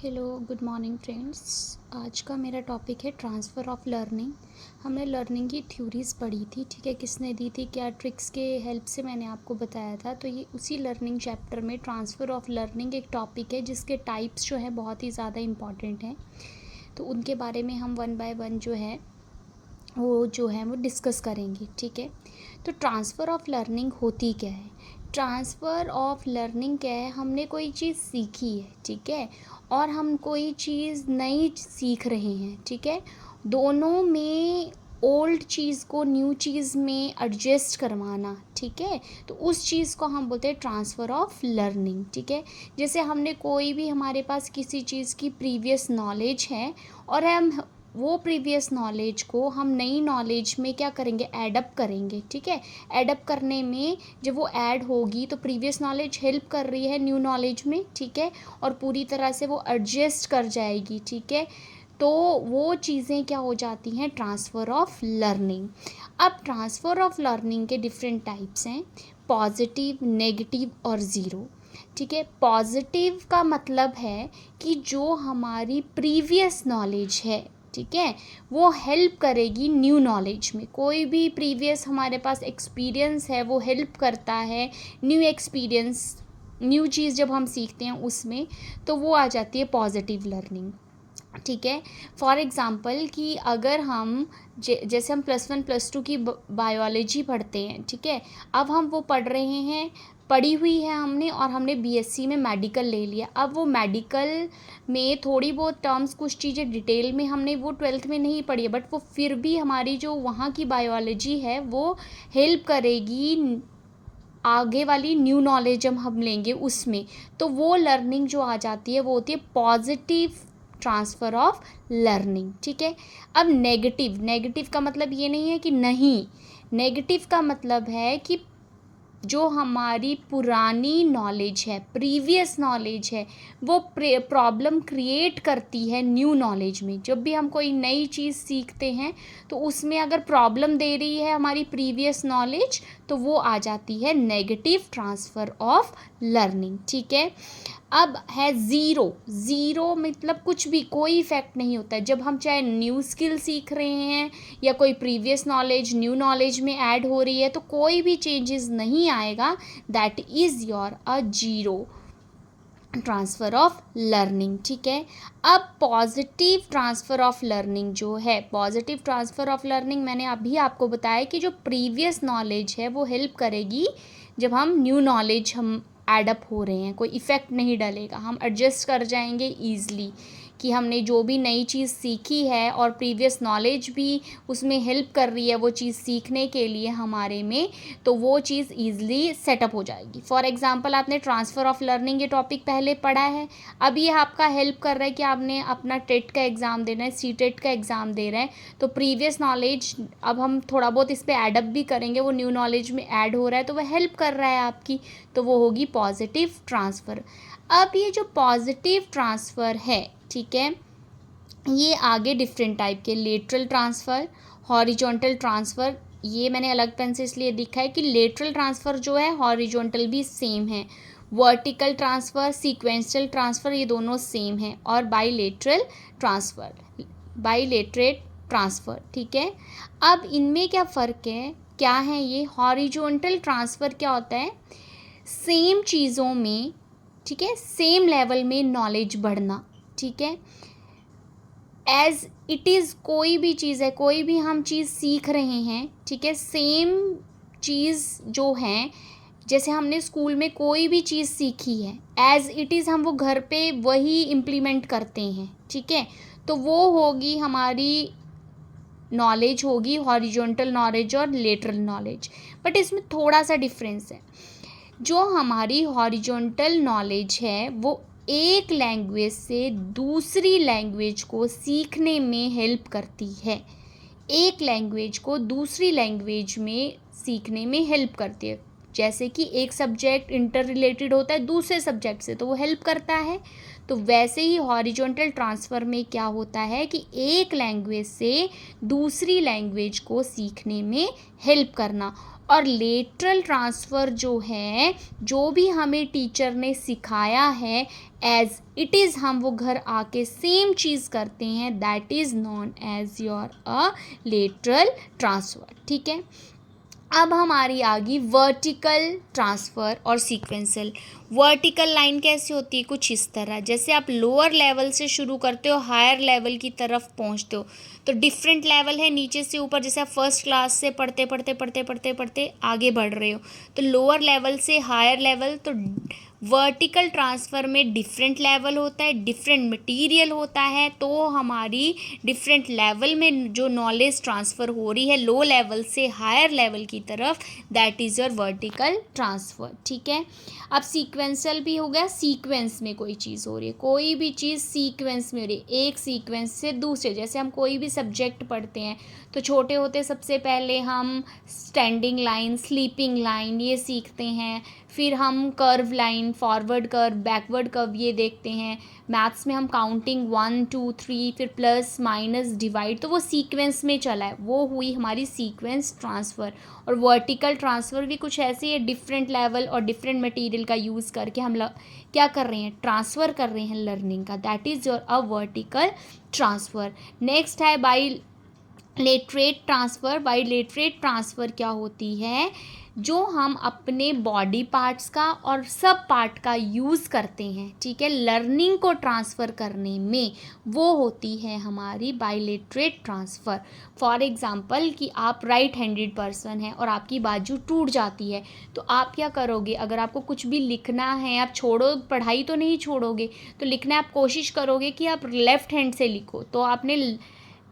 Hello good morning friends. आज का मेरा टॉपिक है ट्रांसफ़र ऑफ लर्निंग। हमने लर्निंग की थ्योरीज़ पढ़ी थी, ठीक है, किसने दी थी, क्या ट्रिक्स के हेल्प से मैंने आपको बताया था। तो ये उसी लर्निंग चैप्टर में ट्रांसफ़र ऑफ लर्निंग एक टॉपिक है जिसके टाइप्स जो हैं बहुत ही ज़्यादा इम्पॉर्टेंट हैं। तो उनके बारे में हम वन बाय वन वो डिस्कस करेंगे, ठीक है। तो ट्रांसफ़र ऑफ लर्निंग होती क्या है? ट्रांसफ़र ऑफ लर्निंग क्या है? हमने कोई चीज़ सीखी है, ठीक है, और हम कोई चीज़ नई सीख रहे हैं, ठीक है। दोनों में ओल्ड चीज़ को न्यू चीज़ में एडजस्ट करवाना, ठीक है। तो उस चीज़ को हम बोलते हैं ट्रांसफ़र ऑफ लर्निंग, ठीक है। जैसे हमने कोई भी, हमारे पास किसी चीज़ की प्रीवियस नॉलेज है और हम वो प्रीवियस नॉलेज को हम नई नॉलेज में क्या करेंगे, एडअप करेंगे, ठीक है। एडअप करने में जब वो ऐड होगी तो प्रीवियस नॉलेज हेल्प कर रही है न्यू नॉलेज में, ठीक है, और पूरी तरह से वो एडजस्ट कर जाएगी, ठीक है। तो वो चीज़ें क्या हो जाती हैं, ट्रांसफ़र ऑफ लर्निंग। अब ट्रांसफ़र ऑफ लर्निंग के डिफरेंट टाइप्स हैं, पॉजिटिव, नेगेटिव और ज़ीरो, ठीक है। पॉजिटिव का मतलब है कि जो हमारी प्रीवियस नॉलेज है, ठीक है, वो हेल्प करेगी न्यू नॉलेज में। कोई भी प्रीवियस हमारे पास एक्सपीरियंस है वो हेल्प करता है न्यू एक्सपीरियंस, न्यू चीज़ जब हम सीखते हैं उसमें, तो वो आ जाती है पॉजिटिव लर्निंग, ठीक है। फॉर एग्ज़ाम्पल कि अगर हम जैसे हम +1 +2 की बायोलॉजी पढ़ते हैं, ठीक है, अब हम वो पढ़ रहे हैं, पढ़ी हुई है हमने, और हमने बीएससी में मेडिकल ले लिया। अब वो मेडिकल में थोड़ी बहुत टर्म्स, कुछ चीज़ें डिटेल में हमने वो 12th में नहीं पढ़ी है, बट वो फिर भी हमारी जो वहाँ की बायोलॉजी है वो हेल्प करेगी आगे वाली न्यू नॉलेज जब हम लेंगे उसमें। तो वो लर्निंग जो आ जाती है वो होती है पॉजिटिव ट्रांसफ़र ऑफ लर्निंग, ठीक है। अब नेगेटिव, नेगेटिव का मतलब ये नहीं है कि नहीं, नेगेटिव का मतलब है कि जो हमारी पुरानी नॉलेज है, प्रीवियस नॉलेज है, वो प्रॉब्लम क्रिएट करती है न्यू नॉलेज में। जब भी हम कोई नई चीज़ सीखते हैं तो उसमें अगर प्रॉब्लम दे रही है हमारी प्रीवियस नॉलेज, तो वो आ जाती है नेगेटिव ट्रांसफ़र ऑफ लर्निंग, ठीक है। अब है ज़ीरो। ज़ीरो मतलब कुछ भी, कोई इफ़ेक्ट नहीं होता है। जब हम चाहे न्यू स्किल सीख रहे हैं या कोई प्रीवियस नॉलेज न्यू नॉलेज में ऐड हो रही है, तो कोई भी चेंजेस नहीं आएगा। That is your a zero transfer of learning, ठीक है। अब पॉजिटिव ट्रांसफ़र ऑफ लर्निंग जो है, पॉजिटिव ट्रांसफ़र ऑफ लर्निंग मैंने अभी आपको बताया कि जो प्रीवियस नॉलेज है वो हेल्प करेगी जब हम न्यू नॉलेज हम एडअप हो रहे हैं, कोई इफ़ेक्ट नहीं डलेगा, हम एडजस्ट कर जाएंगे ईज़िली कि हमने जो भी नई चीज़ सीखी है और प्रीवियस नॉलेज भी उसमें हेल्प कर रही है वो चीज़ सीखने के लिए हमारे में, तो वो चीज़ ईज़िली सेटअप हो जाएगी। फॉर एग्ज़ाम्पल आपने ट्रांसफ़र ऑफ लर्निंग ये टॉपिक पहले पढ़ा है, अब ये आपका हेल्प कर रहा है कि आपने अपना टेट का एग्ज़ाम देना है, सीटेट का एग्ज़ाम दे रहे हैं, तो प्रीवियस नॉलेज अब हम थोड़ा बहुत इस पर एडअप भी करेंगे, वो न्यू नॉलेज में ऐड हो रहा है, तो वह हेल्प कर रहा है आपकी, तो वो होगी पॉजिटिव ट्रांसफ़र। अब ये जो पॉजिटिव ट्रांसफ़र है, ठीक है, ये आगे डिफरेंट टाइप के, लेटरल ट्रांसफ़र, हॉरिजॉन्टल ट्रांसफ़र। ये मैंने अलग पेन से इसलिए लिखा है कि लेटरल ट्रांसफ़र जो है हॉरिजॉन्टल भी सेम है, वर्टिकल ट्रांसफ़र, सीक्वेंशियल ट्रांसफ़र, ये दोनों सेम है, और बाईलेटरल ट्रांसफ़र, बाईलेटरेट ट्रांसफ़र, ठीक है। अब इनमें क्या फ़र्क है, क्या है ये? हॉरिजॉन्टल ट्रांसफ़र क्या होता है, सेम चीज़ों में, ठीक है, सेम लेवल में नॉलेज बढ़ना, ठीक है। एज इट इज़ कोई भी चीज़ है, कोई भी हम चीज़ सीख रहे हैं, ठीक है, सेम चीज़ जो है, जैसे हमने स्कूल में कोई भी चीज़ सीखी है, एज इट इज़ हम वो घर पे वही इम्प्लीमेंट करते हैं, ठीक है, तो वो होगी हमारी नॉलेज, होगी हॉरिजॉन्टल नॉलेज और लेटरल नॉलेज। बट इसमें थोड़ा सा डिफरेंस है। जो हमारी हॉरिजॉन्टल नॉलेज है वो एक लैंग्वेज से दूसरी लैंग्वेज को सीखने में हेल्प करती है, एक लैंग्वेज को दूसरी लैंग्वेज में सीखने में हेल्प करती है। जैसे कि एक सब्जेक्ट इंटर रिलेटेड होता है दूसरे सब्जेक्ट से, तो वो हेल्प करता है। तो वैसे ही हॉरिजॉन्टल ट्रांसफ़र में क्या होता है कि एक लैंग्वेज से दूसरी लैंग्वेज को सीखने में हेल्प करना। और लेटरल ट्रांसफ़र जो है, जो भी हमें टीचर ने सिखाया है, एज इट इज़ हम वो घर आके सेम चीज़ करते हैं, that is known as your a lateral transfer. ठीक है, अब हमारी आ गई वर्टिकल ट्रांसफ़र और सीक्वेंसल। वर्टिकल लाइन कैसे होती है? कुछ इस तरह, जैसे आप लोअर लेवल से शुरू करते हो, हायर लेवल की तरफ पहुंचते हो, तो डिफरेंट लेवल है नीचे से ऊपर। जैसे आप फर्स्ट क्लास से पढ़ते पढ़ते पढ़ते पढ़ते पढ़ते आगे बढ़ रहे हो, तो लोअर लेवल से हायर लेवल, तो वर्टिकल ट्रांसफ़र में डिफरेंट लेवल होता है, डिफरेंट मटेरियल होता है, तो हमारी डिफरेंट लेवल में जो नॉलेज ट्रांसफ़र हो रही है लो लेवल से हायर लेवल की तरफ, that is your vertical transfer. ठीक है, अब सीक्वेंसल भी हो गया, सीक्वेंस में कोई चीज़ हो रही है, कोई भी चीज़ सीक्वेंस में हो रही है, एक सीक्वेंस से दूसरे। जैसे हम कोई भी सब्जेक्ट पढ़ते हैं तो छोटे होते सबसे पहले हम स्टैंडिंग लाइन, स्लीपिंग लाइन ये सीखते हैं, फिर हम curve line, forward curve, backward curve ये देखते हैं। मैथ्स में हम काउंटिंग 1 2 3, फिर प्लस माइनस डिवाइड, तो वो सीक्वेंस में चला है, वो हुई हमारी सीक्वेंस ट्रांसफ़र। और वर्टिकल ट्रांसफ़र भी कुछ ऐसे ही है, डिफरेंट लेवल और डिफरेंट मटेरियल का यूज़ करके हम क्या कर रहे हैं? ट्रांसफ़र कर रहे हैं लर्निंग का, that is your a vertical transfer. Next है बाइलेटरेट ट्रांसफ़र। बाइलेटरेट ट्रांसफ़र क्या होती है? जो हम अपने बॉडी पार्ट्स का और सब पार्ट का यूज़ करते हैं, ठीक है, लर्निंग को ट्रांसफ़र करने में, वो होती है हमारी बाइलेटरेट ट्रांसफ़र। फॉर एग्ज़ाम्पल कि आप राइट हैंडेड पर्सन हैं और आपकी बाजू टूट जाती है, तो आप क्या करोगे? अगर आपको कुछ भी लिखना है, आप पढ़ाई तो नहीं छोड़ोगे, तो लिखना आप कोशिश करोगे कि आप लेफ़्ट हैंड से लिखो। तो आपने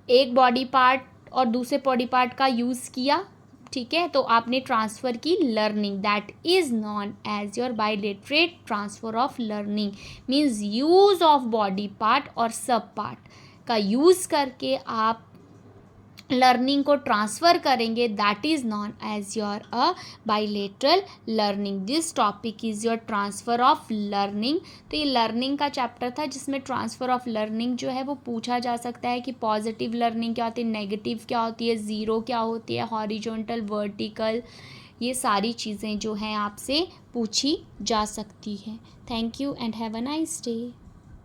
एक बॉडी पार्ट और दूसरे बॉडी पार्ट का यूज़ किया, ठीक है, तो आपने ट्रांसफ़र की learning, that is known as your bilateral transfer of learning. Means use of body part और सब पार्ट का यूज़ करके आप लर्निंग को ट्रांसफ़र करेंगे, that is known as your a bilateral learning. This topic is your transfer of learning. तो ये learning का चैप्टर था जिसमें ट्रांसफ़र ऑफ लर्निंग जो है वो पूछा जा सकता है कि पॉजिटिव लर्निंग क्या होती है, नेगेटिव क्या होती है, ज़ीरो क्या होती है, हॉरिजॉन्टल, वर्टिकल, ये सारी चीज़ें जो हैं आपसे पूछी जा सकती हैं। Thank you and have a nice day.